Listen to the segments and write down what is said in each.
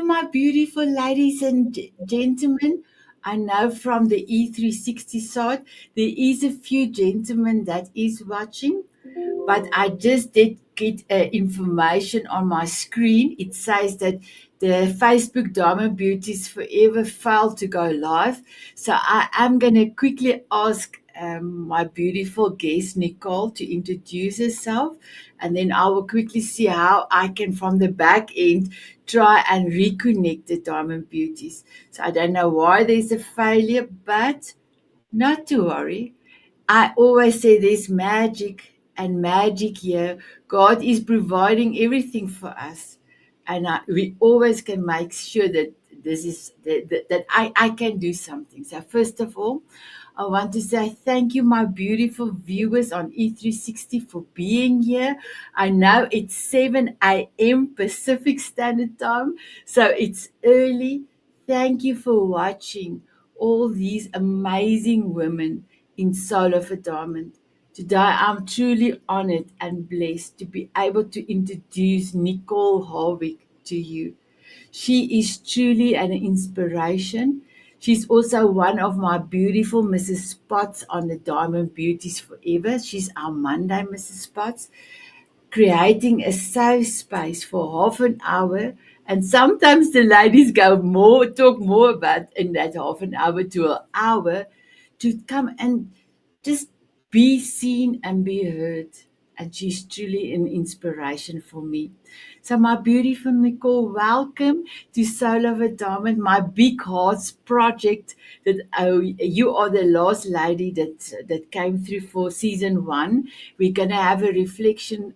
my beautiful ladies and gentlemen. I know from the E360 side, there is a few gentlemen that is watching, but I just did get information on my screen. It says that the Facebook Diamond Beauties Forever failed to go live. So I am going to quickly ask my beautiful guest, Nicole, to introduce herself. And then I will quickly see how I can, from the back end, try and reconnect the Diamond Beauties. So I don't know why there's a failure, but not to worry. I always say there's magic and magic here. God is providing everything for us. And we always can make sure that this is that I can do something. So first of all, I want to say thank you, my beautiful viewers on E360 for being here. I know it's 7 a.m. Pacific Standard Time, so it's early. Thank you for watching all these amazing women in Solo for Diamond. Today, I'm truly honored and blessed to be able to introduce Nicole Harvick to you. She is truly an inspiration. She's also one of my beautiful Mrs. Spots on the Diamond Beauties Forever. She's our Monday Mrs. Spots, creating a safe space for half an hour. And sometimes the ladies talk more about in that half an hour to an hour to come and just be seen and be heard. And she's truly an inspiration for me. So, my beautiful Nicole, welcome to Soul of a Diamond, my Big Hearts project. That you are the last lady that came through for season 1. We're gonna have a reflection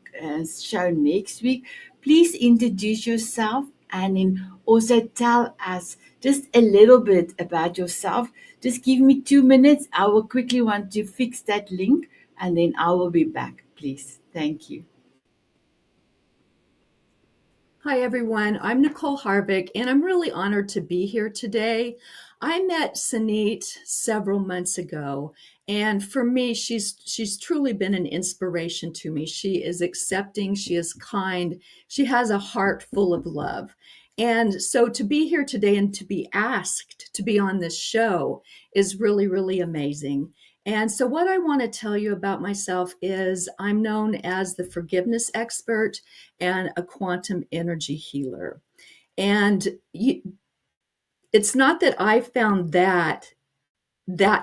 show next week. Please introduce yourself and then also tell us just a little bit about yourself. Just give me 2 minutes. I will quickly want to fix that link and then I will be back, please. Thank you. Hi, everyone. I'm Nicole Harvick, and I'm really honored to be here today. I met Sunit several months ago, and for me, she's truly been an inspiration to me. She is accepting, she is kind, she has a heart full of love. And so to be here today and to be asked to be on this show is really, really amazing. And so, what I want to tell you about myself is I'm known as the forgiveness expert and a quantum energy healer. And it's not that I found that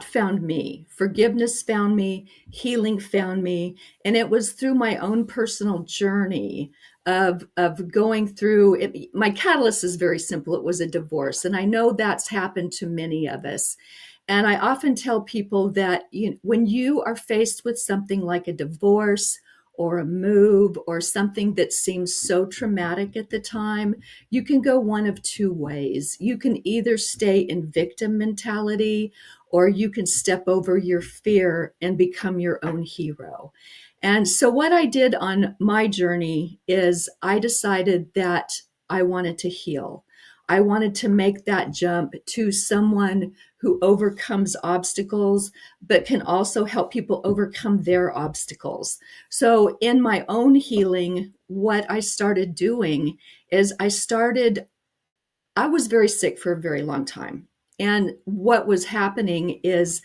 found me. Forgiveness found me, healing found me, and it was through my own personal journey of going through it. My catalyst is very simple. It was a divorce, and I know that's happened to many of us. And I often tell people that when you are faced with something like a divorce or a move or something that seems so traumatic at the time, you can go one of two ways. You can either stay in victim mentality or you can step over your fear and become your own hero. And so what I did on my journey is I decided that I wanted to heal. I wanted to make that jump to someone who overcomes obstacles, but can also help people overcome their obstacles. So in my own healing, what I started doing is I was very sick for a very long time. And what was happening is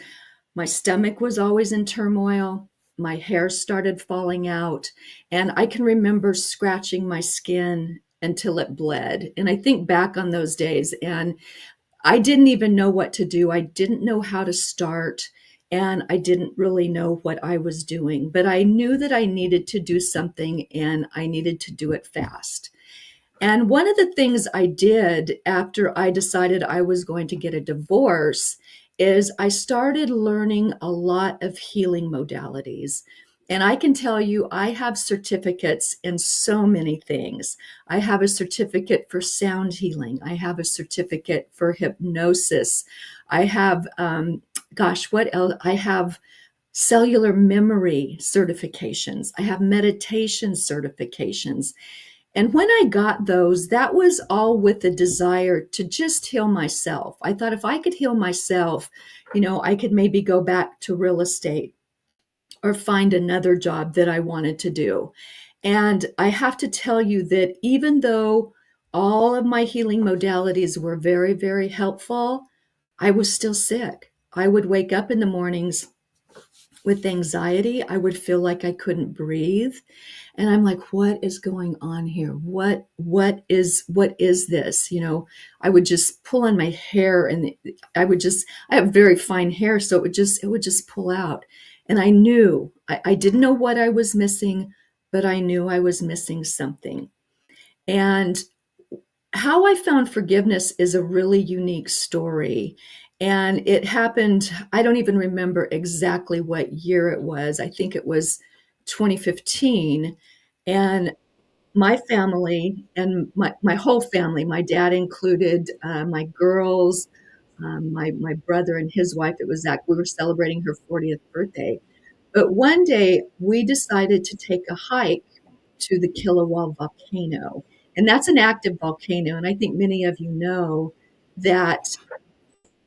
my stomach was always in turmoil. My hair started falling out. And I can remember scratching my skin until it bled. And I think back on those days and I didn't even know what to do. I didn't know how to start. And I didn't really know what I was doing. But I knew that I needed to do something and I needed to do it fast. And one of the things I did after I decided I was going to get a divorce is I started learning a lot of healing modalities. And I can tell you, I have certificates in so many things. I have a certificate for sound healing. I have a certificate for hypnosis. I have, what else? I have cellular memory certifications. I have meditation certifications. And when I got those, that was all with the desire to just heal myself. I thought if I could heal myself, I could maybe go back to real estate or find another job that I wanted to do. And I have to tell you that even though All of my healing modalities were very, very helpful. I was still sick. I would wake up in the mornings with anxiety. I would feel like I couldn't breathe. And I'm like, what is going on here? What is this? I would just pull on my hair, and I have very fine hair, so it would just pull out. And I knew, I didn't know what I was missing, but I knew I was missing something. And how I found forgiveness is a really unique story. And it happened, I don't even remember exactly what year it was. I think it was 2015. And my family and my whole family, my dad included, my girls, my brother and his wife, it was that we were celebrating her 40th birthday. But one day we decided to take a hike to the Kilauea volcano. And that's an active volcano. And I think many of you know that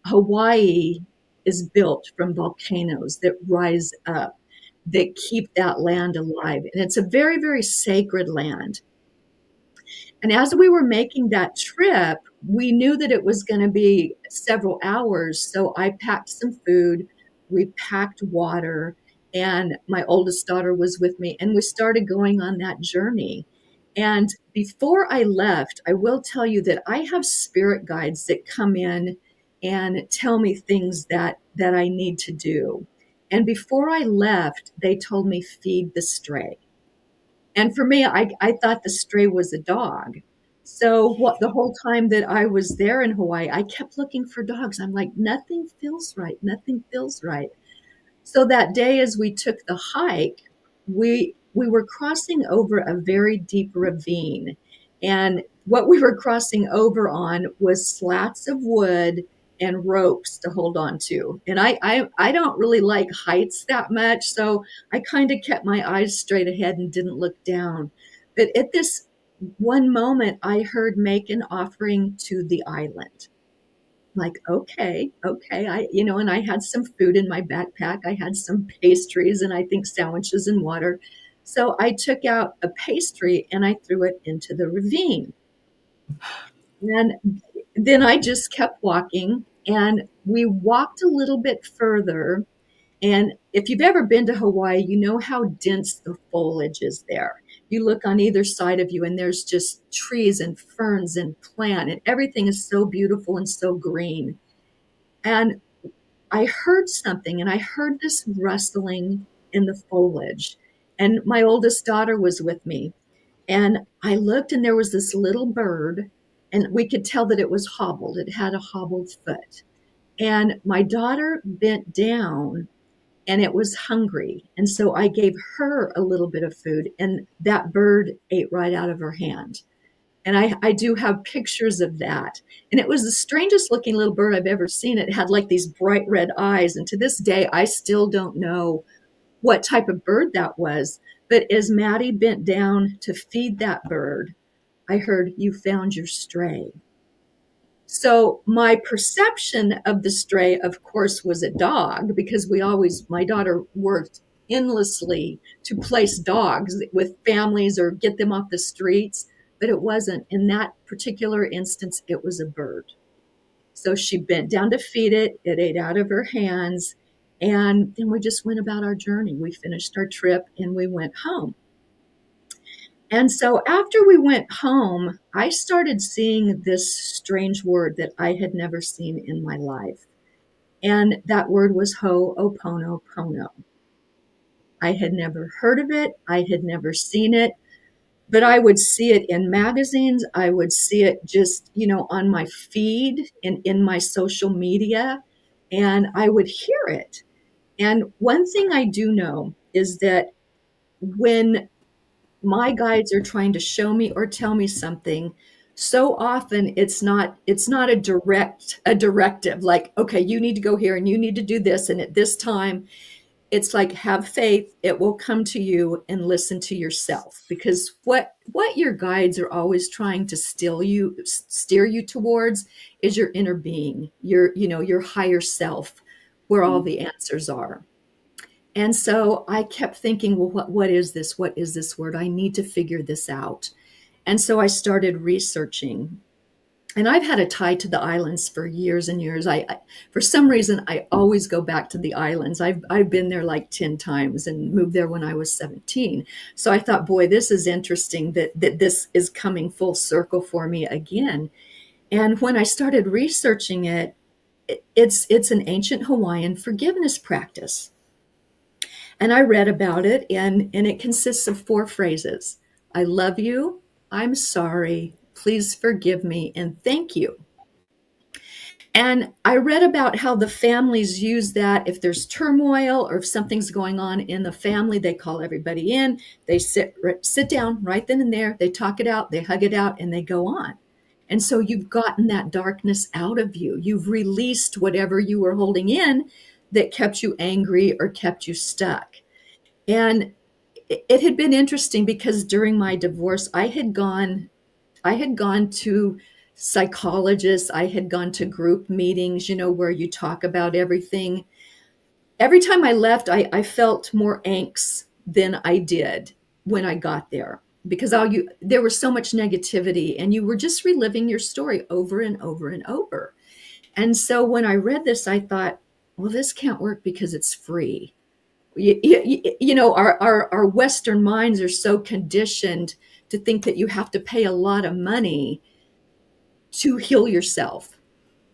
Hawaii is built from volcanoes that rise up, that keep that land alive. And it's a very, very sacred land. And as we were making that trip, we knew that it was going to be several hours. So I packed some food, we packed water, and my oldest daughter was with me, and we started going on that journey. And before I left, I will tell you that I have spirit guides that come in and tell me things that I need to do. And before I left, they told me, feed the stray. And for me, I thought the stray was a dog. So the whole time that I was there in Hawaii, I kept looking for dogs. I'm like, nothing feels right. Nothing feels right. So that day, as we took the hike, we were crossing over a very deep ravine. And what we were crossing over on was slats of wood and ropes to hold on to. And I don't really like heights that much, so I kind of kept my eyes straight ahead and didn't look down. But at this one moment, I heard make an offering to the island. Like, okay, and I had some food in my backpack. I had some pastries and I think sandwiches and water. So I took out a pastry and I threw it into the ravine. And then I just kept walking, and we walked a little bit further. And if you've ever been to Hawaii, you know how dense the foliage is there. You look on either side of you, and there's just trees and ferns and plant, and everything is so beautiful and so green. And I heard something, and I heard this rustling in the foliage. And my oldest daughter was with me. And I looked, and there was this little bird, and we could tell that it was hobbled. It had a hobbled foot. And my daughter bent down, and it was hungry. And so I gave her a little bit of food, and that bird ate right out of her hand. And I do have pictures of that. And it was the strangest looking little bird I've ever seen. It had like these bright red eyes. And to this day, I still don't know what type of bird that was. But as Maddie bent down to feed that bird, I heard, "You found your stray." So my perception of the stray, of course, was a dog, because my daughter worked endlessly to place dogs with families or get them off the streets, but it wasn't. In that particular instance, it was a bird. So she bent down to feed it. It ate out of her hands. And then we just went about our journey. We finished our trip and we went home. And so after we went home, I started seeing this strange word that I had never seen in my life. And that word was Ho'oponopono. I had never heard of it. I had never seen it, but I would see it in magazines. I would see it just, on my feed and in my social media, and I would hear it. And one thing I do know is that when my guides are trying to show me or tell me something, so often it's not a directive like, okay, you need to go here and you need to do this, and at this time. It's like, have faith, it will come to you, and listen to yourself, because what your guides are always trying to steer you towards is your inner being, your higher self, where all the answers are. And so I kept thinking, well, what is this? What is this word? I need to figure this out. And so I started researching. And I've had a tie to the islands for years and years. For some reason, I always go back to the islands. I've been there like 10 times and moved there when I was 17. So I thought, boy, this is interesting that this is coming full circle for me again. And when I started researching it, it's an ancient Hawaiian forgiveness practice. And I read about it, and it consists of 4 phrases: I love you, I'm sorry, please forgive me, and thank you. And I read about how the families use that if there's turmoil or if something's going on in the family, they call everybody in, they sit down right then and there, they talk it out, they hug it out, and they go on. And so you've gotten that darkness out of you. You've released whatever you were holding in that kept you angry or kept you stuck. And it had been interesting because during my divorce, I had gone to psychologists, I had gone to group meetings, where you talk about everything. Every time I left, I felt more angst than I did when I got there, because there was so much negativity and you were just reliving your story over and over and over. And so when I read this, I thought, well, this can't work because it's free. Our Western minds are so conditioned to think that you have to pay a lot of money to heal yourself.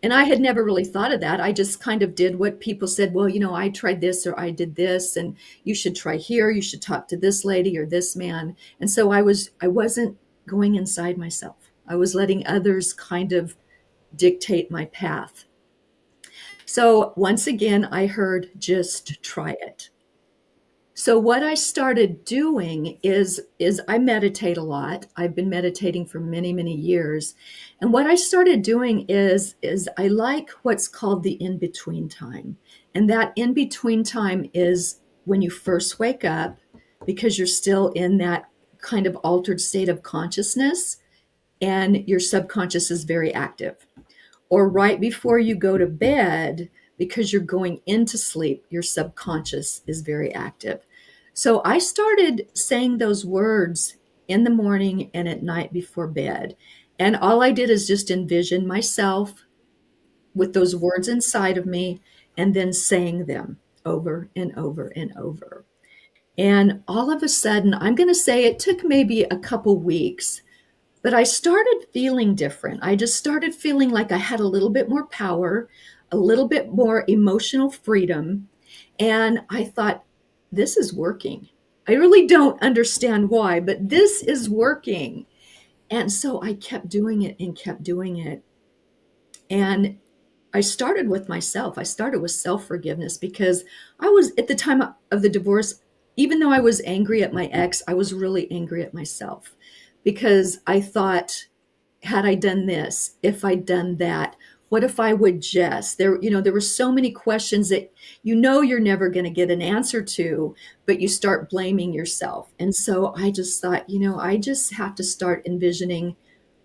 And I had never really thought of that. I just kind of did what people said, well, I tried this or I did this, and you should try here, you should talk to this lady or this man. And so I wasn't going inside myself. I was letting others kind of dictate my path. So once again, I heard, just try it. So what I started doing is I meditate a lot. I've been meditating for many, many years. And what I started doing is I like what's called the in-between time. And that in-between time is when you first wake up, because you're still in that kind of altered state of consciousness and your subconscious is very active. Or right before you go to bed, because you're going into sleep, your subconscious is very active. So I started saying those words in the morning and at night before bed. And all I did is just envision myself with those words inside of me and then saying them over and over and over. And all of a sudden, I'm going to say it took maybe a couple weeks, but I started feeling different. I just started feeling like I had a little bit more power, a little bit more emotional freedom. And I thought, this is working. I really don't understand why, but this is working. And so I kept doing it and kept doing it. And I started with myself. I started with self-forgiveness because I was, at the time of the divorce, even though I was angry at my ex, I was really angry at myself because I thought, had I done this, if I'd done that, what if I would just, there were so many questions that you're never going to get an answer to, but you start blaming yourself. And so I just thought, I just have to start envisioning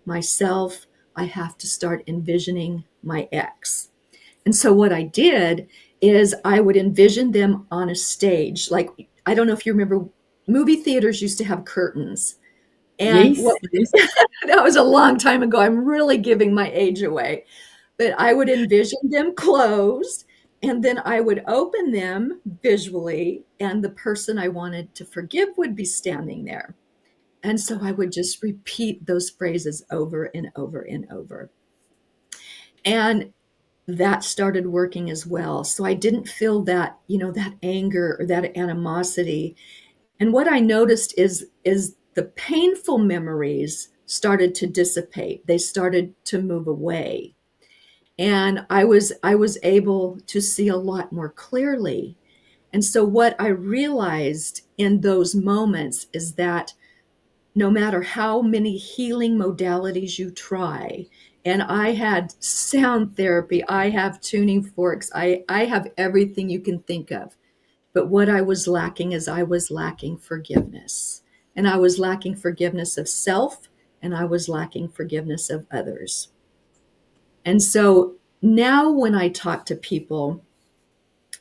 myself. I have to start envisioning my ex. And so what I did is I would envision them on a stage. Like, I don't know if you remember, movie theaters used to have curtains. And Yes, yes. that was a long time ago. I'm really giving my age away. But I would envision them closed, and then I would open them visually, and the person I wanted to forgive would be standing there. And so I would just repeat those phrases over and over and over. And that started working as well. So I didn't feel that, that anger or that animosity. And what I noticed is the painful memories started to dissipate. They started to move away. And I was able to see a lot more clearly. And so what I realized in those moments is that no matter how many healing modalities you try, and I had sound therapy, I have tuning forks, I have everything you can think of. But what I was lacking is I was lacking forgiveness. And I was lacking forgiveness of self, and I was lacking forgiveness of others. And so now when I talk to people,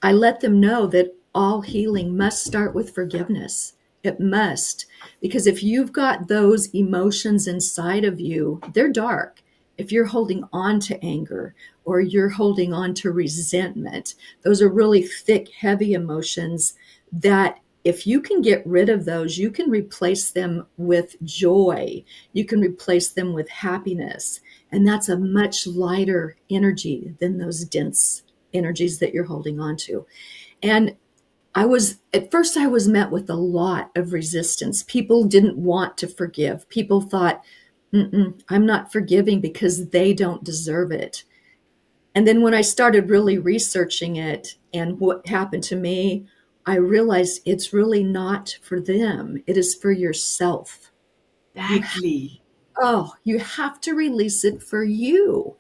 I let them know that all healing must start with forgiveness. It must. Because if you've got those emotions inside of you, they're dark. If you're holding on to anger or you're holding on to resentment, those are really thick, heavy emotions that if you can get rid of those, you can replace them with joy. You can replace them with happiness. And that's a much lighter energy than those dense energies that you're holding on to. And at first, I was met with a lot of resistance. People didn't want to forgive. People thought, I'm not forgiving because they don't deserve it. And then when I started really researching it and what happened to me, I realized it's really not for them. It is for yourself. You Exactly. you have to release it for you.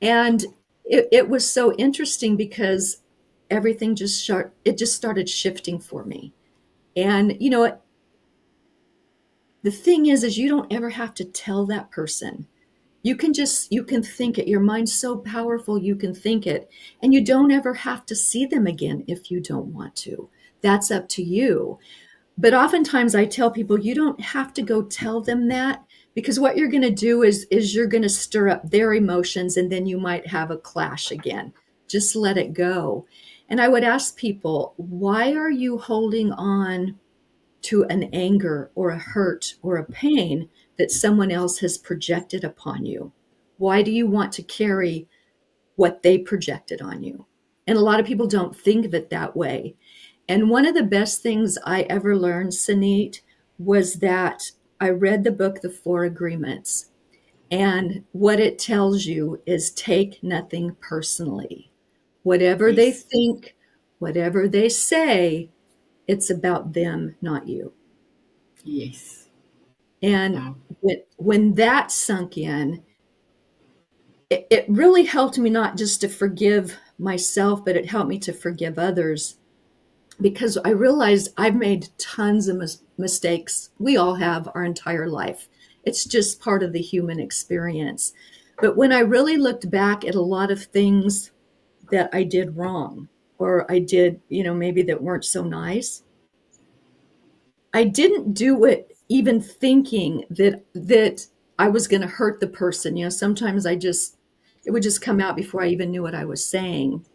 And it was so interesting because everything it just started shifting for me. And the thing is you don't ever have to tell that person. You can think it. Your mind's so powerful, you can think it. And you don't ever have to see them again if you don't want to. That's up to you. But oftentimes I tell people you don't have to go tell them that, because what you're going to do is you're going to stir up their emotions and then you might have a clash again. Just let it go. And I would ask people, why are you holding on to an anger or a hurt or a pain that someone else has projected upon you? Why do you want to carry what they projected on you? And a lot of people don't think of it that way. And one of the best things I ever learned, Sanit, was that I read the book, The Four Agreements. And what it tells you is take nothing personally. Whatever they Yes. think, whatever they say, it's about them, not you. Yes. And Wow. when that sunk in, it really helped me not just to forgive myself, but it helped me to forgive others, because I realized I've made tons of mistakes. We all have our entire life. It's just part of the human experience. But when I really looked back at a lot of things that I did wrong, or I did, maybe that weren't so nice, I didn't do it even thinking that I was going to hurt the person. Sometimes it would just come out before I even knew what I was saying.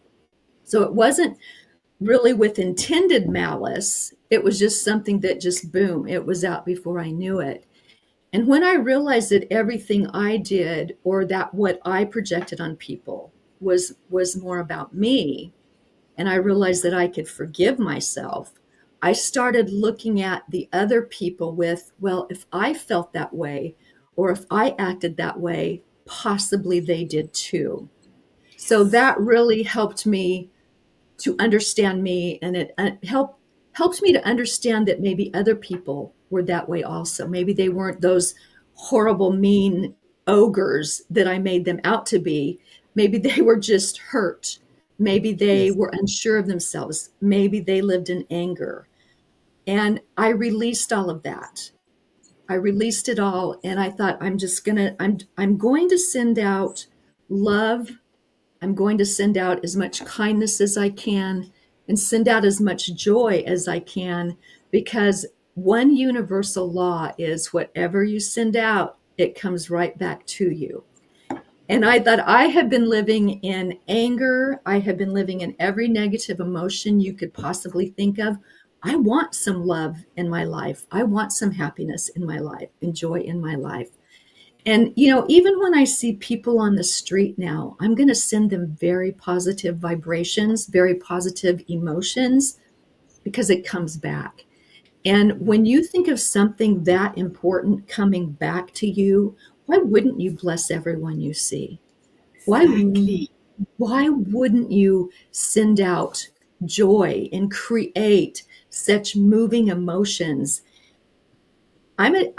So it wasn't really with intended malice. It was just something that just boom, it was out before I knew it. And when I realized that everything I did, or that what I projected on people was more about me, and I realized that I could forgive myself, I started looking at the other people with, well, if I felt that way, or if I acted that way, possibly they did too. So Yes. that really helped me to understand me, and it helped me to understand that maybe other people were that way also. Maybe they weren't those horrible, mean ogres that I made them out to be. Maybe they were just hurt. Maybe they Yes. were unsure of themselves. Maybe they lived in anger. And I released all of that. I released it all, and I thought, I'm going to send out love. I'm going to send out as much kindness as I can and send out as much joy as I can, because one universal law is whatever you send out, it comes right back to you. And I thought, I have been living in anger. I have been living in every negative emotion you could possibly think of. I want some love in my life. I want some happiness in my life and joy in my life. And, even when I see people on the street now, I'm going to send them very positive vibrations, very positive emotions, because it comes back. And when you think of something that important coming back to you, why wouldn't you bless everyone you see? Why, Exactly. why wouldn't you send out joy and create such moving emotions? I'm a,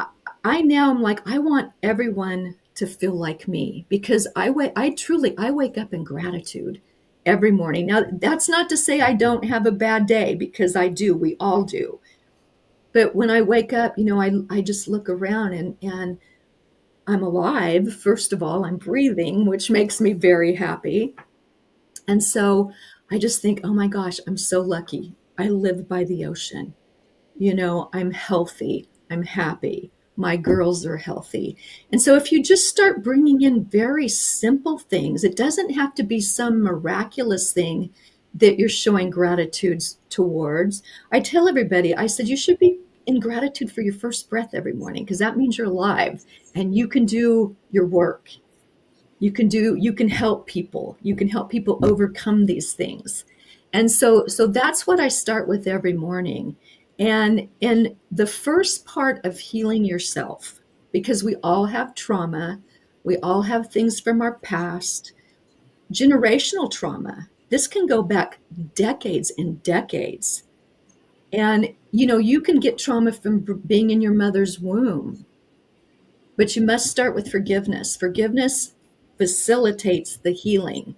I now am like, I want everyone to feel like me, because I wake up in gratitude every morning. Now, that's not to say I don't have a bad day, because I do. We all do. But when I wake up, I just look around, and I'm alive. First of all, I'm breathing, which makes me very happy. And so I just think, oh my gosh, I'm so lucky. I live by the ocean. I'm healthy, I'm happy, my girls are healthy. And so if you just start bringing in very simple things, it doesn't have to be some miraculous thing that you're showing gratitude towards. I tell everybody, I said, you should be in gratitude for your first breath every morning because that means you're alive and you can do your work. You can help people overcome these things. And so that's what I start with every morning. And the first part of healing yourself, because we all have trauma, we all have things from our past, generational trauma. This can go back decades and decades. And you can get trauma from being in your mother's womb, but you must start with forgiveness. Forgiveness facilitates the healing.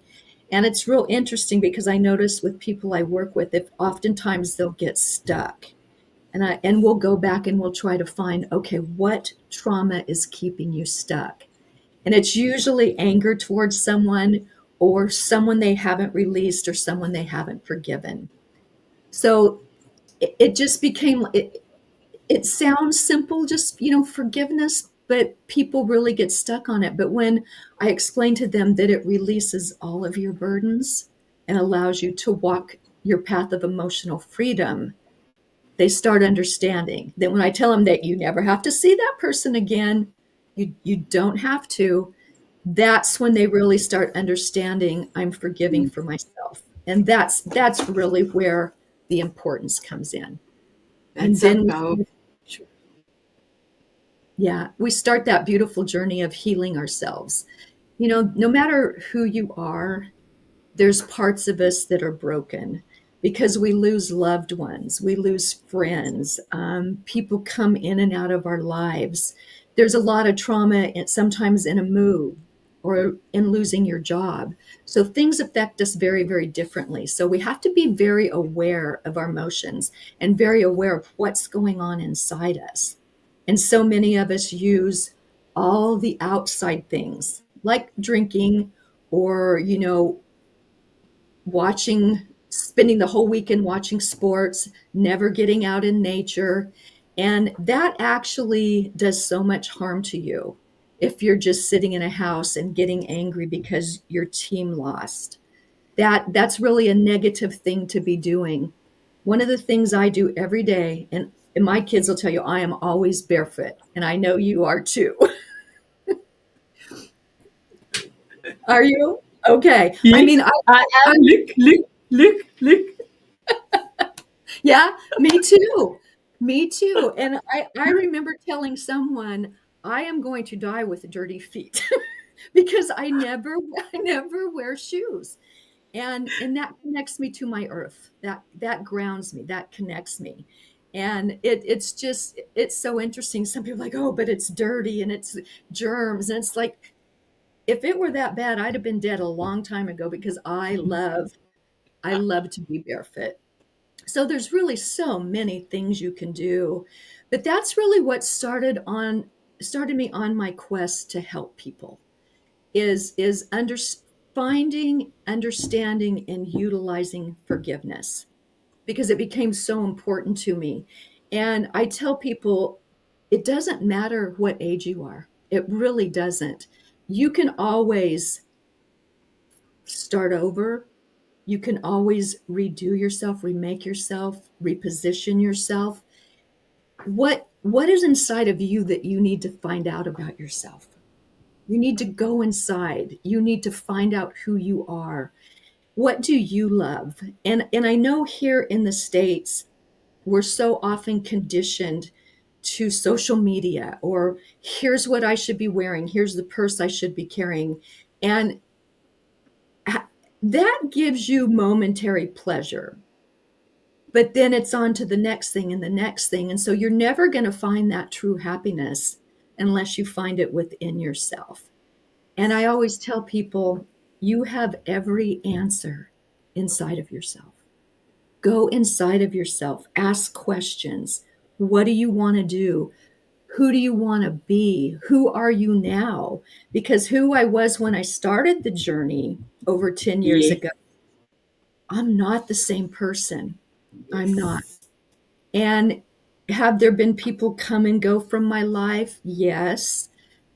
And it's real interesting because I notice with people I work with, if oftentimes they'll get stuck. And we'll go back and we'll try to find, okay, what trauma is keeping you stuck? And it's usually anger towards someone or someone they haven't released or someone they haven't forgiven. So it just became it sounds simple, just, forgiveness, but people really get stuck on it. But when I explain to them that it releases all of your burdens and allows you to walk your path of emotional freedom, they start understanding. Then when I tell them that you never have to see that person again, you don't have to, that's when they really start understanding I'm forgiving for myself. And that's really where the importance comes in. And That's so then powerful. we start that beautiful journey of healing ourselves. No matter who you are, there's parts of us that are broken because we lose loved ones, we lose friends, people come in and out of our lives. There's a lot of trauma, sometimes in a move or in losing your job. So things affect us very, very differently. So we have to be very aware of our emotions and very aware of what's going on inside us. And so many of us use all the outside things like drinking or, spending the whole weekend watching sports, never getting out in nature. And that actually does so much harm to you if you're just sitting in a house and getting angry because your team lost. That's really a negative thing to be doing. One of the things I do every day, and my kids will tell you, I am always barefoot, and I know you are too. Are you? Okay. I Yes, mean, I I am. Look. Yeah, me too. Me too. And I remember telling someone, I am going to die with dirty feet because I never wear shoes. And that connects me to my earth. That grounds me, that connects me. And it's so interesting. Some people are like, oh, but it's dirty and it's germs. And it's like, if it were that bad, I'd have been dead a long time ago because I love to be barefoot. So there's really so many things you can do, but that's really what started me on my quest to help people is finding, understanding, and utilizing forgiveness because it became so important to me. And I tell people it doesn't matter what age you are. It really doesn't. You can always start over. You can always redo yourself, remake yourself, reposition yourself. What is inside of you that you need to find out about yourself? You need to go inside. You need to find out who you are. What do you love? And I know here in the States, we're so often conditioned to social media or here's what I should be wearing, here's the purse I should be carrying. And that gives you momentary pleasure. But then it's on to the next thing and the next thing. And so you're never going to find that true happiness unless you find it within yourself. And I always tell people, you have every answer inside of yourself. Go inside of yourself, ask questions. What do you want to do? Who do you want to be? Who are you now? Because who I was when I started the journey over 10 years Yes, ago, I'm not the same person. I'm not. yes. And Have there been people come and go from my life? Yes.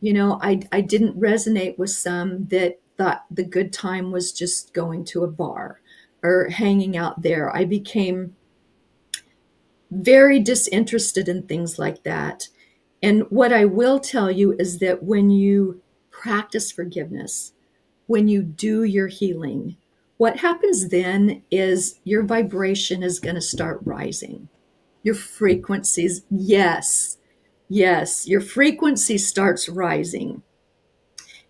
I didn't resonate with some that thought the good time was just going to a bar or hanging out there. I became very disinterested in things like that. And what I will tell you is that when you practice forgiveness, when you do your healing, what happens then is your vibration is going to start rising. Your frequencies, yes, yes, your frequency starts rising.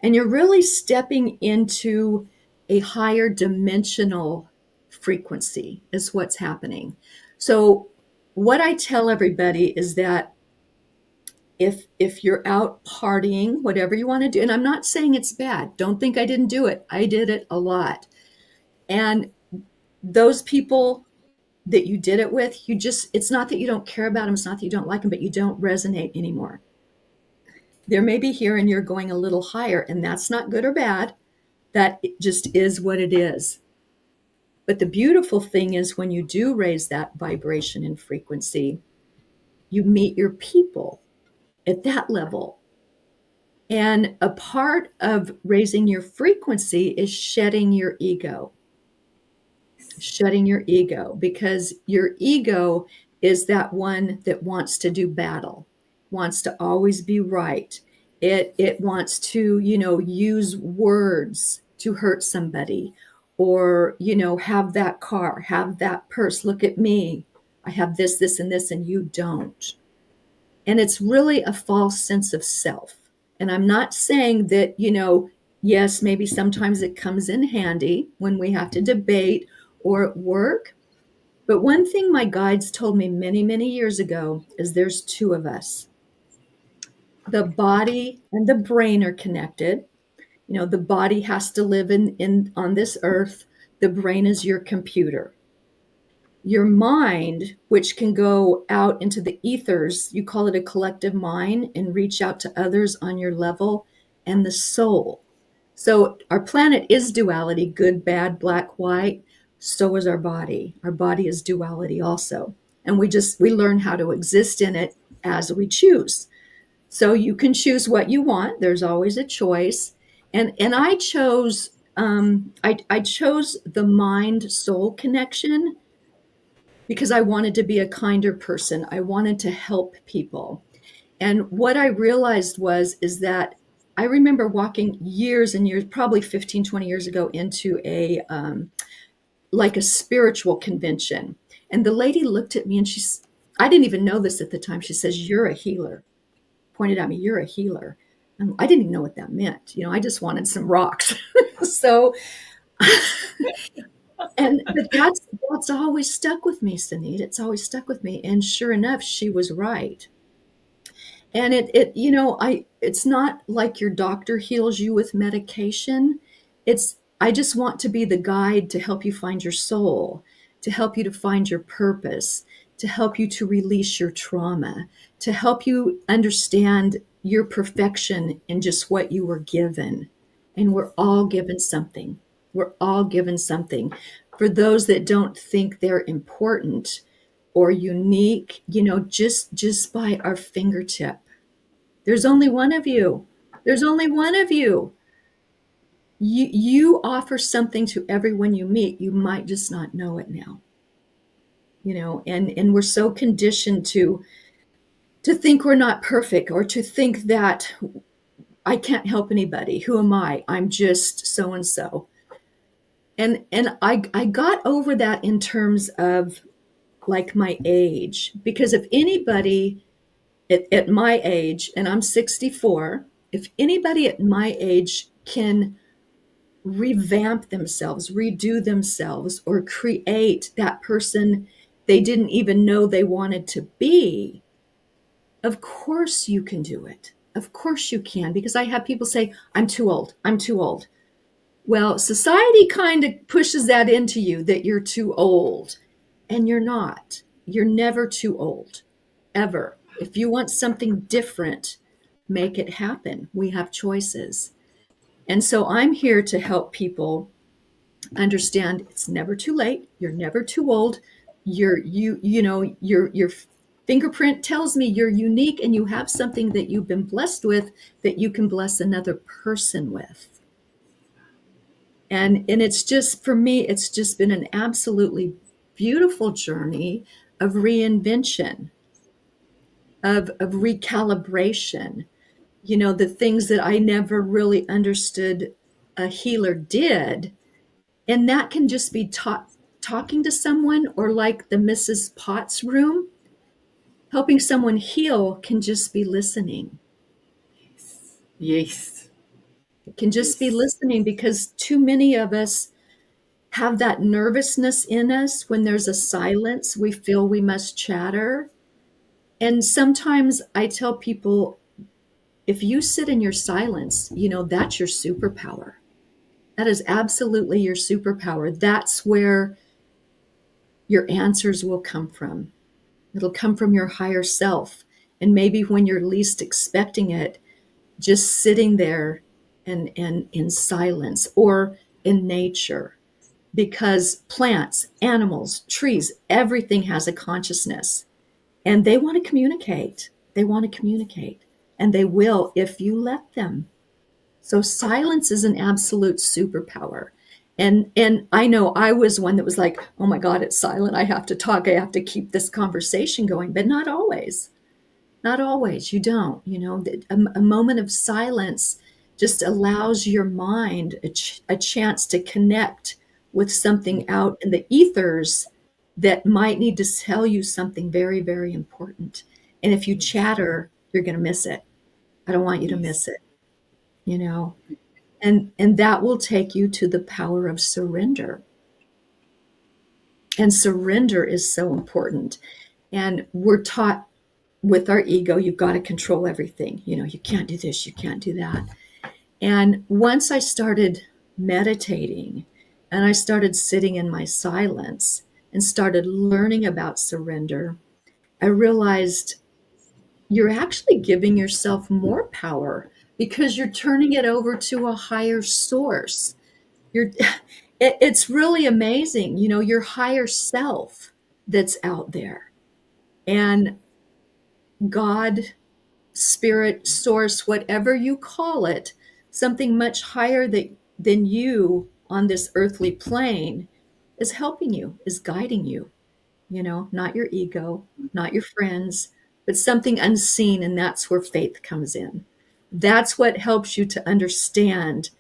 And you're really stepping into a higher dimensional frequency, is what's happening. So, what I tell everybody is that if you're out partying, whatever you want to do, and I'm not saying it's bad, don't think I didn't do it. I did it a lot. And those people that you did it with, it's not that you don't care about them, it's not that you don't like them, but you don't resonate anymore. There may be here and you're going a little higher, and that's not good or bad. That just is what it is. But the beautiful thing is when you do raise that vibration and frequency, you meet your people at that level. And a part of raising your frequency is shedding your ego. Shedding your ego, because your ego is that one that wants to do battle, wants to always be right. It wants to, use words to hurt somebody, or, have that car, have that purse, look at me. I have this, this, and this, and you don't. And it's really a false sense of self. And I'm not saying that, yes, maybe sometimes it comes in handy when we have to debate or at work. But one thing my guides told me many, many years ago is there's two of us. The body and the brain are connected. The body has to live in on this earth. The brain is your computer. Your mind, which can go out into the ethers, you call it a collective mind, and reach out to others on your level, and the soul. So our planet is duality, good, bad, black, white. So is our body. Our body is duality also. And we learn how to exist in it as we choose. So you can choose what you want. There's always a choice. And I chose I chose the mind soul connection because I wanted to be a kinder person. I wanted to help people. And what I realized is that I remember walking years and years, probably 15, 20 years ago, into like a spiritual convention. And the lady looked at me and I didn't even know this at the time. She says, "You're a healer." Pointed at me, "You're a healer." And I didn't even know what that meant. I just wanted some rocks. So, but that's always stuck with me, Sunit. It's always stuck with me. And sure enough, she was right. And it's not like your doctor heals you with medication. I just want to be the guide to help you find your soul, to help you to find your purpose, to help you to release your trauma, to help you understand your perfection in just what you were given. And we're all given something. We're all given something. For those that don't think they're important or unique, just by our fingertip. There's only one of you. There's only one of you. You offer something to everyone you meet. You might just not know it now. And we're so conditioned to think we're not perfect, or to think that I can't help anybody. Who am I? I'm just so and so. And I got over that in terms of like my age, because if anybody at my age, and I'm 64, if anybody at my age can revamp themselves, redo themselves, or create that person they didn't even know they wanted to be, of course you can do it. Of course you can, because I have people say, "I'm too old. I'm too old." Well, society kind of pushes that into you, that you're too old, and you're not. You're never too old, ever. If you want something different, make it happen. We have choices. And so I'm here to help people understand it's never too late. You're never too old. You're Fingerprint tells me you're unique and you have something that you've been blessed with that you can bless another person with. And it's just, for me, it's just been an absolutely beautiful journey of reinvention, of recalibration. You know, the things that I never really understood a healer did. And that can just be talking to someone, or like the Mrs. Potts room, helping someone heal can just be listening. Yes. It can just be listening, because too many of us have that nervousness in us. When there's a silence, we feel we must chatter. And sometimes I tell people, if you sit in your silence, you know, that's your superpower. That is absolutely your superpower. That's where your answers will come from. It'll come from your higher self. And maybe when you're least expecting it, just sitting there and in silence or in nature. Because plants, animals, trees, everything has a consciousness, and they want to communicate. They want to communicate, and they will if you let them. So silence is an absolute superpower. And I know I was one that was like, oh my God, it's silent. I have to talk. I have to keep this conversation going, but not always. Not always. You don't. You know, a moment of silence just allows your mind a chance to connect with something out in the ethers that might need to tell you something very, very important. And if you chatter, you're going to miss it. I don't want you to miss it, you know. And that will take you to the power of surrender. And surrender is so important. And we're taught with our ego, you've got to control everything. You know, you can't do this, you can't do that. And once I started meditating and I started sitting in my silence and started learning about surrender, I realized you're actually giving yourself more power, because you're turning it over to a higher source. It's really amazing, you know, your higher self that's out there. And God, spirit, source, whatever you call it, something much higher than you on this earthly plane, is helping you, is guiding you, you know, not your ego, not your friends, but something unseen. And that's where faith comes in. That's what helps you to understand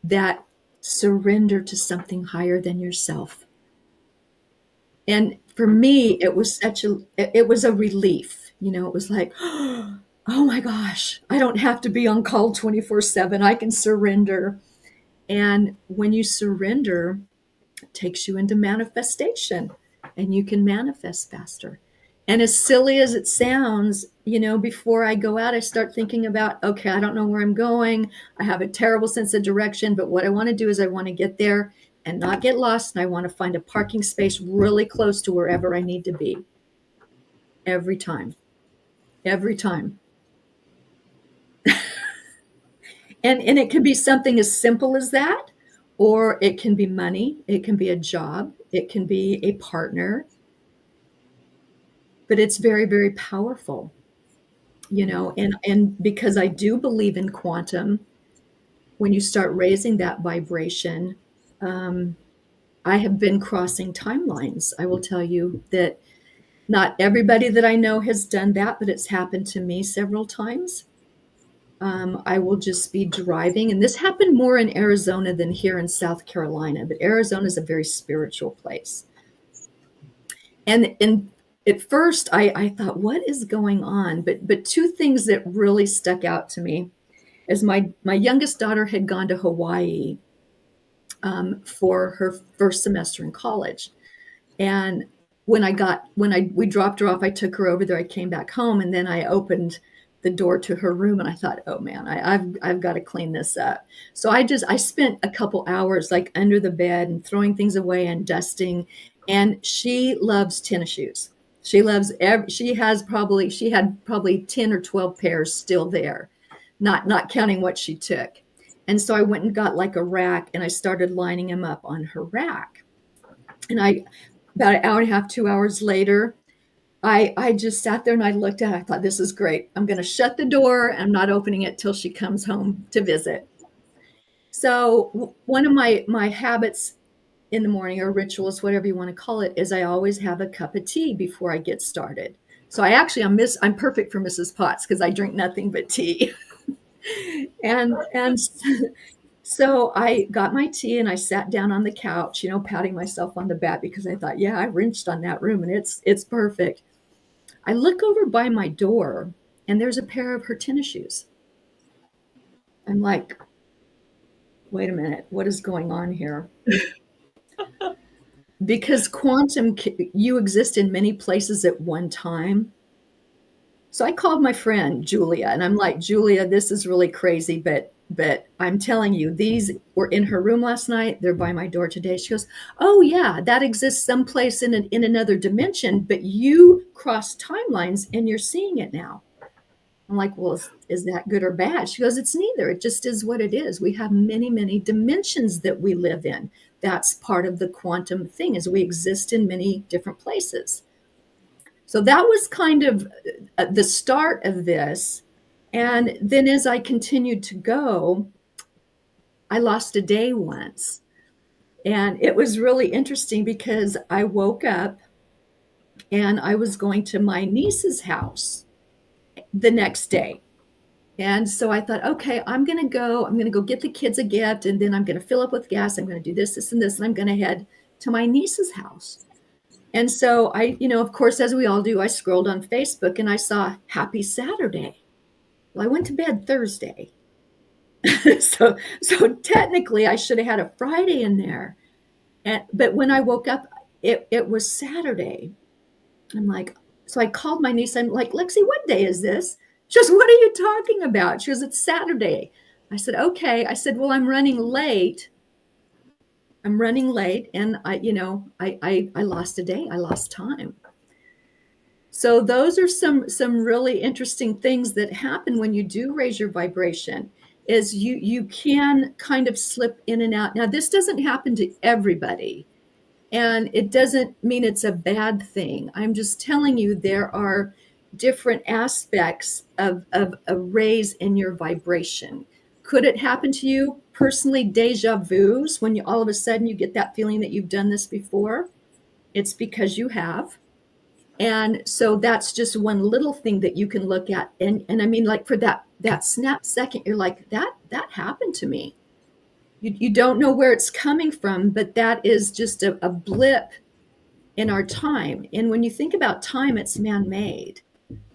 that surrender to something higher than yourself. And for me, it was a relief. You know, it was like, oh my gosh, I don't have to be on call 24/7. I can surrender. And when you surrender, it takes you into manifestation, and you can manifest faster. And as silly as it sounds, you know, before I go out, I start thinking about, okay, I don't know where I'm going. I have a terrible sense of direction, but what I want to do is I want to get there and not get lost. And I want to find a parking space really close to wherever I need to be. Every time. Every time. And it can be something as simple as that, or it can be money. It can be a job. It can be a partner. But it's very, very powerful, you know, and because I do believe in quantum, when you start raising that vibration, I have been crossing timelines. I will tell you that not everybody that I know has done that, but it's happened to me several times. I will just be driving, and this happened more in Arizona than here in South Carolina, but Arizona is a very spiritual place. And at first I thought, what is going on? But two things that really stuck out to me is my youngest daughter had gone to Hawaii for her first semester in college. And when we dropped her off, I took her over there, I came back home, and then I opened the door to her room, and I thought, oh man, I've got to clean this up. So I spent a couple hours like under the bed and throwing things away and dusting. And she loves tennis shoes. She had probably 10 or 12 pairs still there, not counting what she took. And so I went and got like a rack, and I started lining them up on her rack. And about an hour and a half, 2 hours later, I just sat there and I looked at it. I thought, this is great. I'm going to shut the door. I'm not opening it till she comes home to visit. So one of my habits in the morning, or rituals, whatever you want to call it, is I always have a cup of tea before I get started. So I'm perfect for Mrs. Potts because I drink nothing but tea. and so I got my tea and I sat down on the couch, patting myself on the back because I thought, yeah, I rinsed on that room and it's perfect. I look over by my door and there's a pair of her tennis shoes. I'm like, wait a minute, what is going on here? Because you exist in many places at one time. So I called my friend Julia and I'm like, Julia, this is really crazy, but I'm telling you, these were in her room last night. They're by my door today. She goes, oh yeah, that exists someplace in another dimension, but you cross timelines and you're seeing it now. I'm like, well, is that good or bad? She goes, it's neither. It just is what it is. We have many, many dimensions that we live in. That's part of the quantum thing, is we exist in many different places. So that was kind of the start of this. And then as I continued to go, I lost a day once. And it was really interesting because I woke up and I was going to my niece's house the next day. And so I thought, okay, I'm going to go get the kids a gift, and then I'm going to fill up with gas. I'm going to do this, and this, and I'm going to head to my niece's house. And so I, of course, as we all do, I scrolled on Facebook and I saw Happy Saturday. Well, I went to bed Thursday. so technically I should have had a Friday in there. But when I woke up, it was Saturday. I'm like, so I called my niece. I'm like, Lexi, what day is this? She goes, what are you talking about? She goes, it's Saturday. I said, okay. I said, well, I'm running late. And I lost a day. I lost time. So those are some really interesting things that happen when you do raise your vibration, is you can kind of slip in and out. Now, this doesn't happen to everybody, and it doesn't mean it's a bad thing. I'm just telling you there are different aspects of a raise in your vibration. Could it happen to you personally? Deja vus, when you all of a sudden you get that feeling that you've done this before, it's because you have. And so that's just one little thing that you can look at. And I mean, like, for that snap second, you're like, that happened to me. You don't know where it's coming from, but that is just a blip in our time. And when you think about time, it's man-made.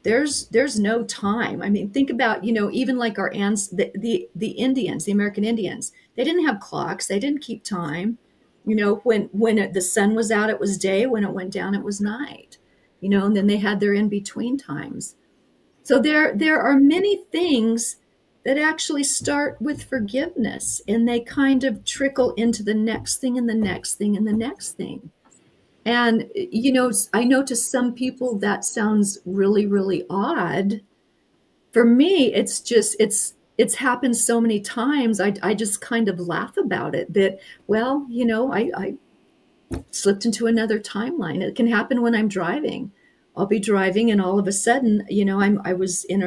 There's no time. I mean, think about, even like our the Indians, the American Indians, they didn't have clocks. They didn't keep time. When the sun was out, it was day. When it went down, it was night. And then they had their in-between times. So there are many things that actually start with forgiveness, and they kind of trickle into the next thing and the next thing and the next thing. And, I know to some people that sounds really, really odd. For me, it's happened so many times. I just kind of laugh about it, that, well, I slipped into another timeline. It can happen when I'm driving. I'll be driving and all of a sudden, I was in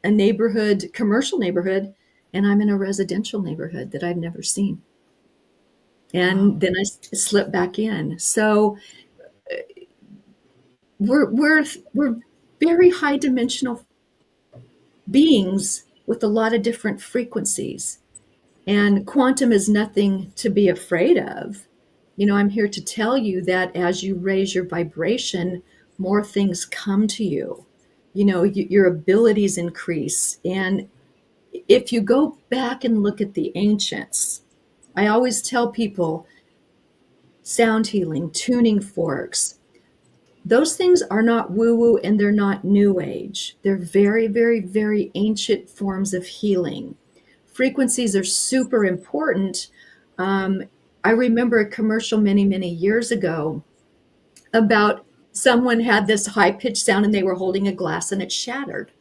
a neighborhood, commercial neighborhood, and I'm in a residential neighborhood that I've never seen. And then I slip back in. So we're very high dimensional beings with a lot of different frequencies. And quantum is nothing to be afraid of. I'm here to tell you that as you raise your vibration, more things come to you. Your abilities increase. And if you go back and look at the ancients, I always tell people, sound healing, tuning forks, those things are not woo-woo and they're not new age. They're very, very, very ancient forms of healing. Frequencies are super important. I remember a commercial many, many years ago about someone had this high-pitched sound and they were holding a glass and it shattered.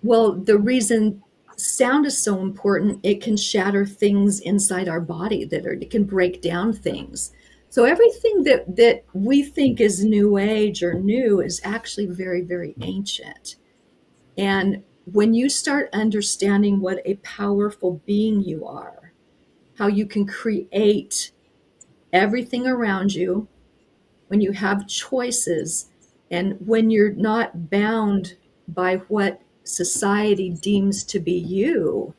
Well, the reason sound is so important, it can shatter things inside our body it can break down things. So everything that we think is new age or new is actually very, very ancient. And when you start understanding what a powerful being you are, how you can create everything around you, when you have choices, and when you're not bound by what society deems to be you,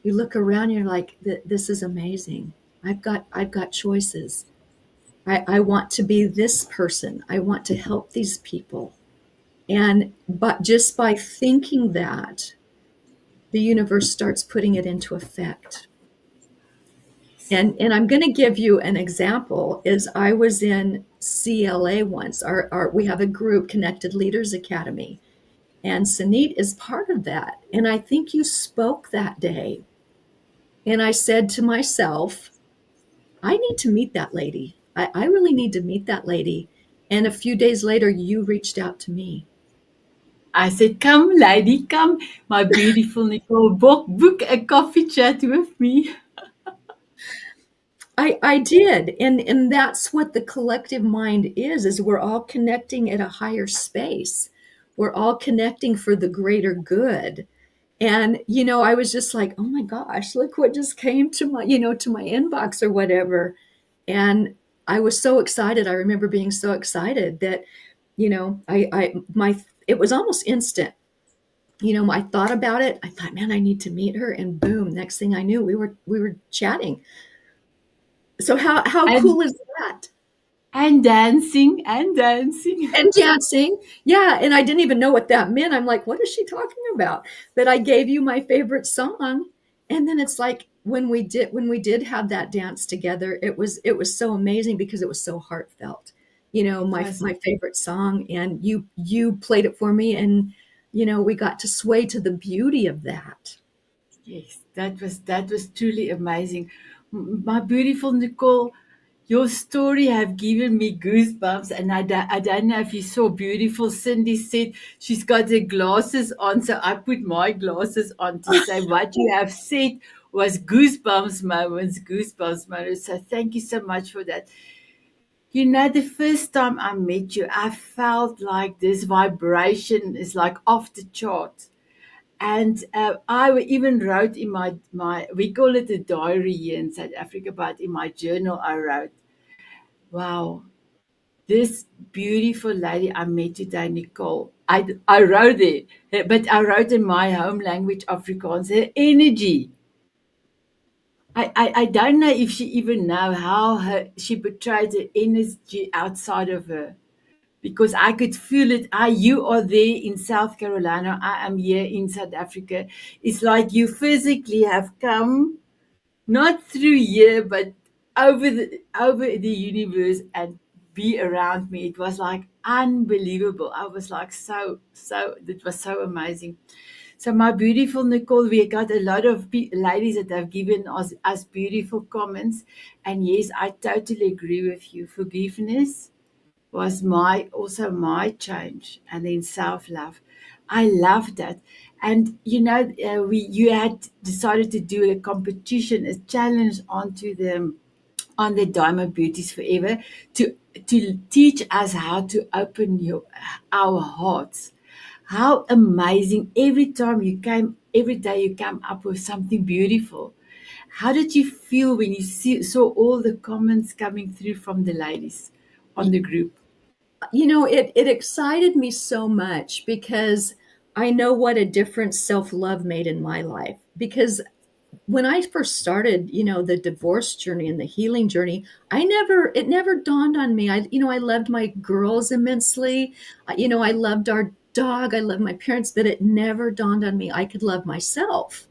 you look around and you're like, this is amazing. I've got choices. I want to be this person. I want to help these people. And but just by thinking that, the universe starts putting it into effect. And I'm going to give you an example. Is I was in CLA once. Our we have a group, Connected Leaders Academy, and Sanit is part of that. And I think you spoke that day. And I said to myself, I need to meet that lady. I really need to meet that lady. And a few days later, you reached out to me. I said, "Come, lady, come, my beautiful Nicole, book a coffee chat with me." I did. And that's what the collective mind is we're all connecting at a higher space. We're all connecting for the greater good. And, I was just like, oh my gosh, look what just came to my, to my inbox or whatever. And I was so excited. I remember being so excited that, it was almost instant. I thought about it. I thought, man, I need to meet her. And boom, next thing I knew, we were chatting. So how And cool is that? dancing and dancing. And dancing. Yeah, and I didn't even know what that meant. I'm like, what is she talking about? But I gave you my favorite song. And then it's like when we did have that dance together, it was so amazing because it was so heartfelt. It My was, my favorite song, and you played it for me, and we got to sway to the beauty of that. yes, that was truly amazing. My beautiful Nicole, your story have given me goosebumps, and I don't know if you saw beautiful Cindy said she's got her glasses on, so I put my glasses on to say what you have said was goosebumps moments. So thank you so much for that. The first time I met you, I felt like this vibration is like off the chart. And even wrote in my, we call it a diary here in South Africa, but in my journal, I wrote, wow, this beautiful lady I met today, Nicole. I wrote it, but I wrote in my home language, Afrikaans, her energy. I don't know if she even know how she portrayed the energy outside of her, because I could feel it. You are there in South Carolina. I am here in South Africa. It's like you physically have come, not through here, but over the universe and be around me. It was like unbelievable. I was like it was so amazing. So my beautiful Nicole, we got a lot of ladies that have given us beautiful comments, and yes, I totally agree with you. Forgiveness was my change, and then self-love. I love that. And you had decided to do a competition, a challenge on the Diamond Beauties Forever, to teach us how to open our hearts. How amazing. Every day you came up with something beautiful. How did you feel when you saw all the comments coming through from the ladies on the group? It excited me so much because I know what a difference self-love made in my life. Because when I first started, the divorce journey and the healing journey, it never dawned on me. I loved my girls immensely. I loved our dog. I loved my parents, but it never dawned on me I could love myself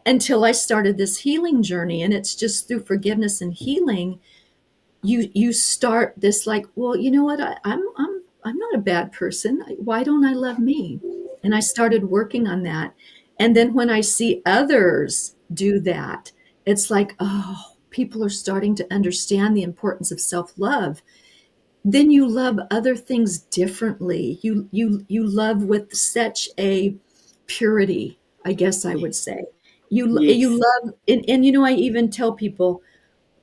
until I started this healing journey. And it's just through forgiveness and healing you start this, like, well, you know what, I'm not a bad person. Why don't I love me? And I started working on that. And then when I see others do that, it's like, oh, people are starting to understand the importance of self-love. Then you love other things differently. You love with such a purity, I guess I would say. You Yes. love, and I even tell people,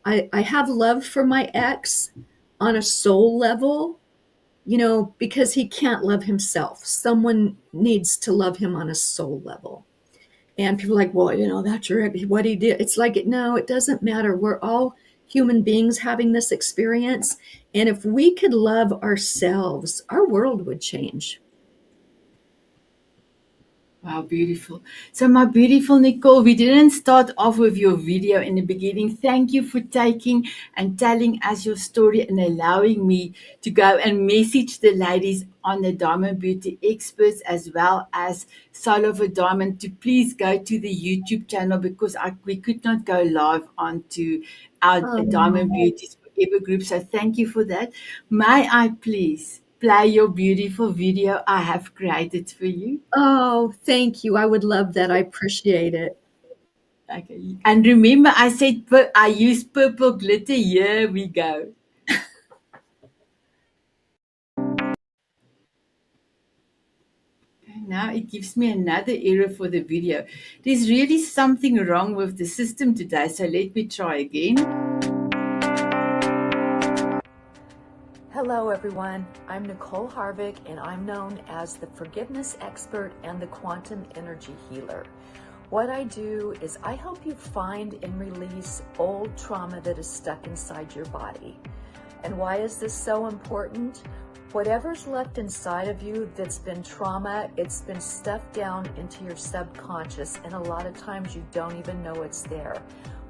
I have love for my ex on a soul level, because he can't love himself. Someone needs to love him on a soul level. And people are like, well, that's what he did. It's like, no, it doesn't matter. We're all human beings having this experience. And if we could love ourselves, our world would change. Wow, beautiful. So, my beautiful Nicole, we didn't start off with your video in the beginning. Thank you for taking and telling us your story and allowing me to go and message the ladies on the Diamond Beauty Experts as well as Soul of a Diamond to please go to the YouTube channel because we could not go live onto our Diamond Oh, Beauties Forever group. So, thank you for that. May I please play your beautiful video I have created for you? oh, thank you. I would love that. I appreciate it. Okay. And remember, I said I use purple glitter. Here we go. Okay, now it gives me another error for the video. There's really something wrong with the system today, so let me try again. Hello, everyone. I'm Nicole Harvick, and I'm known as the forgiveness expert and the quantum energy healer. What I do is I help you find and release old trauma that is stuck inside your body. And why is this so important? Whatever's left inside of you that's been trauma, it's been stuffed down into your subconscious, and a lot of times you don't even know it's there.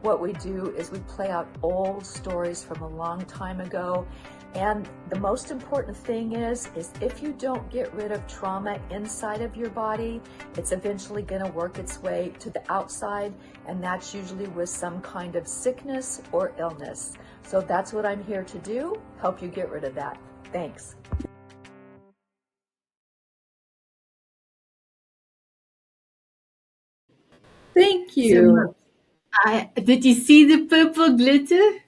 What we do is we play out old stories from a long time ago. And the most important thing is if you don't get rid of trauma inside of your body, it's eventually going to work its way to the outside, and that's usually with some kind of sickness or illness. So that's what I'm here to do, help you get rid of that. Thanks. Thank So, you. did you see the purple glitter?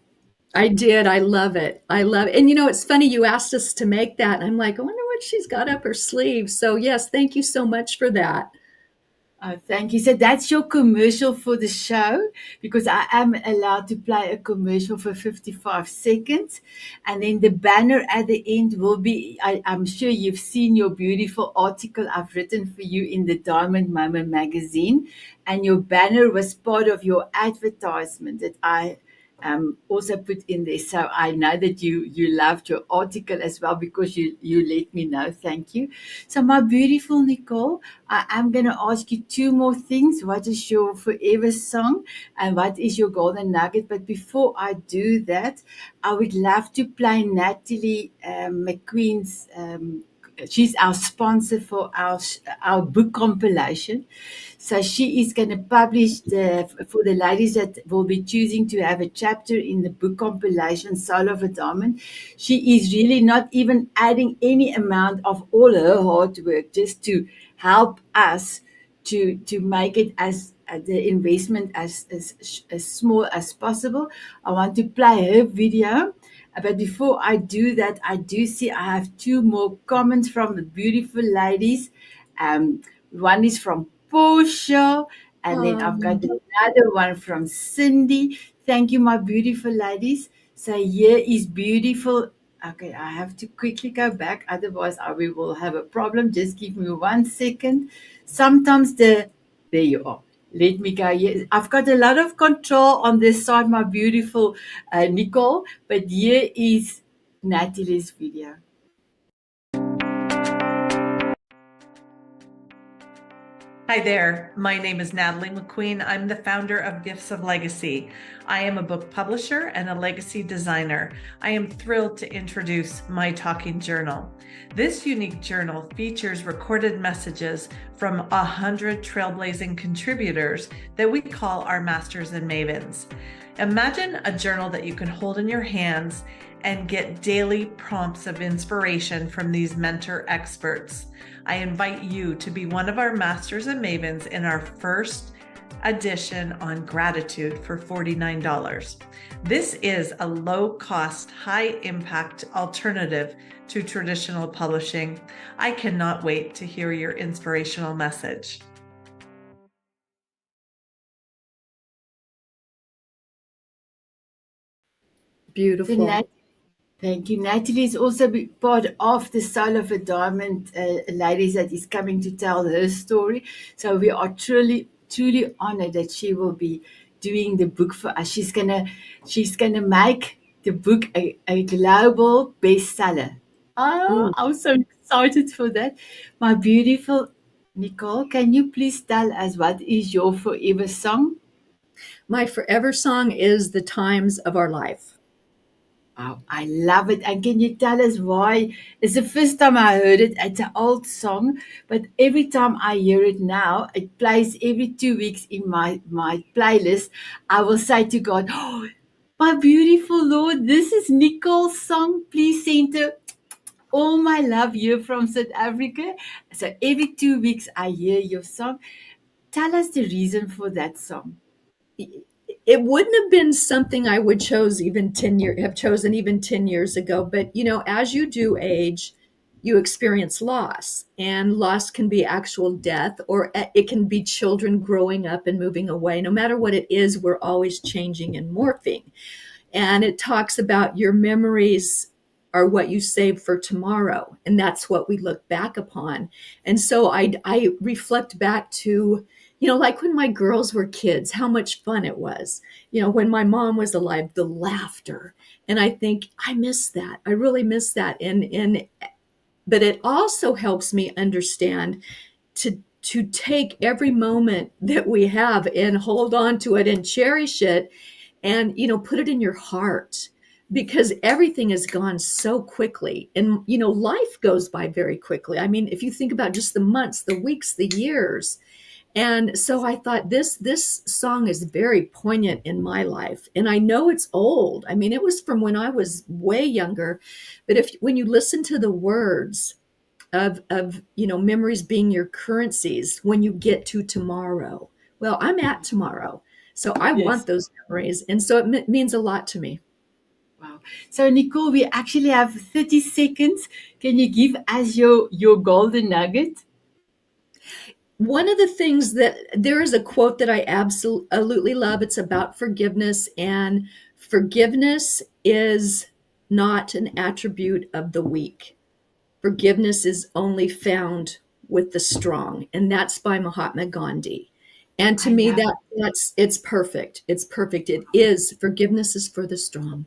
I did. I love it. I love it. And it's funny, you asked us to make that. And I'm like, I wonder what she's got up her sleeve. So, yes, thank you so much for that. Oh, thank you. So that's your commercial for the show because I am allowed to play a commercial for 55 seconds. And then the banner at the end will be, I'm sure you've seen your beautiful article I've written for you in the Diamond Moment magazine. And your banner was part of your advertisement that I also put in there. So I know that you loved your article as well because you let me know. Thank you. So my beautiful Nicole, I am going to ask you two more things. What is your forever song and what is your golden nugget? But before I do that, I would love to play Natalie McQueen's. She's our sponsor for our book compilation. So she is going to publish for the ladies that will be choosing to have a chapter in the book compilation Soul of a Diamond. She is really not even adding any amount of all her hard work just to help us to make it as the investment as small as possible. I want to play her video. But before I do that, I do see I have two more comments from the beautiful ladies. One is from Portia, and then I've got Um, another one from Cindy. Thank you, my beautiful ladies. So here is beautiful. Okay, I have to quickly go back, otherwise we will have a problem. Just give me 1 second. Sometimes there you are. Let me go. Yes, I've got a lot of control on this side, my beautiful Nicole. But here is Natalie's video. Hi there, my name is Natalie McQueen. I'm the founder of Gifts of Legacy. I am a book publisher and a legacy designer. I am thrilled to introduce my talking journal. This unique journal features recorded messages from 100 trailblazing contributors that we call our masters and mavens. Imagine a journal that you can hold in your hands and get daily prompts of inspiration from these mentor experts. I invite you to be one of our masters and mavens in our first edition on gratitude for $49. This is a low-cost, high-impact alternative to traditional publishing. I cannot wait to hear your inspirational message. So Beautiful. thank you. Natalie is also part of the Soul of a Diamond ladies that is coming to tell her story. So we are truly honored that she will be doing the book for us. She's gonna make the book a global bestseller. Oh, Mm. I'm so excited for that. My beautiful Nicole, can you please tell us what is your forever song? My forever song is The Times of Our Life. Wow, I love it. And can you tell us why? It's the first time I heard it. It's an old song, but every time I hear it now, it plays every 2 weeks in my playlist. I will say to God, "Oh, my beautiful Lord, this is Nicole's song. Please send her all my love here from South Africa." So every 2 weeks I hear your song. Tell us the reason for that song. It wouldn't have been something I would have chosen even 10 years ago. But, as you do age, you experience loss, and loss can be actual death, or it can be children growing up and moving away. No matter what it is, we're always changing and morphing. And it talks about your memories are what you save for tomorrow, and that's what we look back upon. And so I reflect back to, like when my girls were kids, how much fun it was, when my mom was alive, the laughter. And I think I miss that. I really miss that. And but it also helps me understand to take every moment that we have and hold on to it and cherish it, and put it in your heart, because everything has gone so quickly, and life goes by very quickly. I mean, if you think about just the months, the weeks, the years. And so I thought this song is very poignant in my life. And I know it's old. I mean, it was from when I was way younger. But when you listen to the words of memories being your currencies when you get to tomorrow. Well, I'm at tomorrow. So I Yes. want those memories. And so it means a lot to me. Wow. So Nicole, we actually have 30 seconds. Can you give us your golden nugget? One of the things that there is a quote that I absolutely love. It's about forgiveness, and forgiveness is not an attribute of the weak. Forgiveness is only found with the strong, and that's by Mahatma Gandhi. And to I me, love it. it's perfect. It's perfect. It is. Forgiveness is for the strong.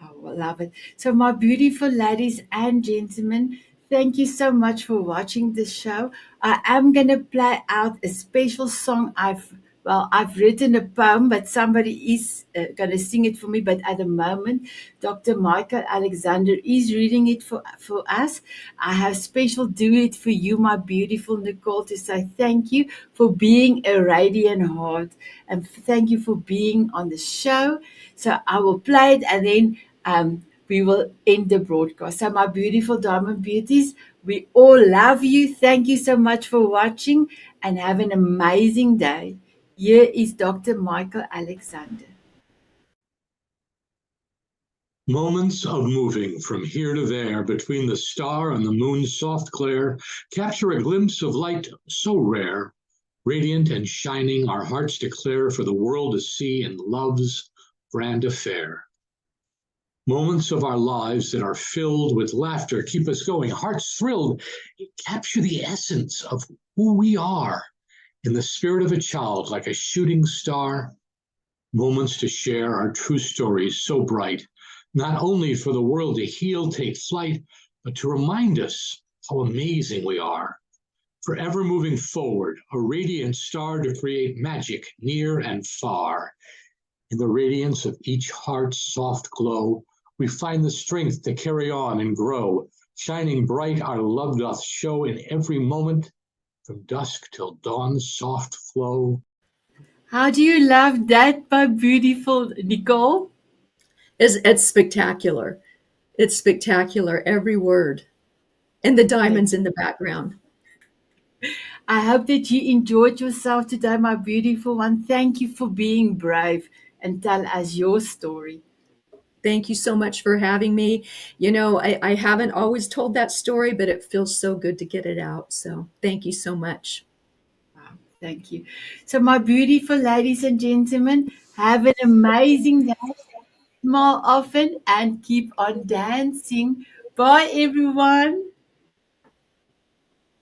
Oh, I love it. So, my beautiful ladies and gentlemen, thank you so much for watching this show. I am going to play out a special song. I've written a poem, but somebody is going to sing it for me. But at the moment, Dr. Michael Alexander is reading it for us. I have special do it for you, my beautiful Nicole, to say thank you for being a radiant heart, and thank you for being on the show. So I will play it, and then we will end the broadcast. So, my beautiful diamond beauties, we all love you. Thank you so much for watching, and have an amazing day. Here is Dr. Michael Alexander. Moments of moving from here to there between the star and the moon's soft glare capture a glimpse of light so rare, radiant and shining, our hearts declare for the world to see in love's grand affair. Moments of our lives that are filled with laughter keep us going, hearts thrilled, capture the essence of who we are in the spirit of a child like a shooting star. Moments to share our true stories so bright, not only for the world to heal, take flight, but to remind us how amazing we are. Forever moving forward, a radiant star to create magic near and far. In the radiance of each heart's soft glow, we find the strength to carry on and grow. Shining bright, our love doth show in every moment, from dusk till dawn's soft flow. How do you love that, my beautiful Nicole? It's spectacular. It's spectacular, every word. And the Thank diamonds in the background. I hope that you enjoyed yourself today, my beautiful one. Thank you for being brave and tell us your story. Thank you so much for having me. I haven't always told that story, but it feels so good to get it out. So thank you so much. Wow, thank you. So, my beautiful ladies and gentlemen, have an amazing day. more often and keep on dancing. Bye, everyone.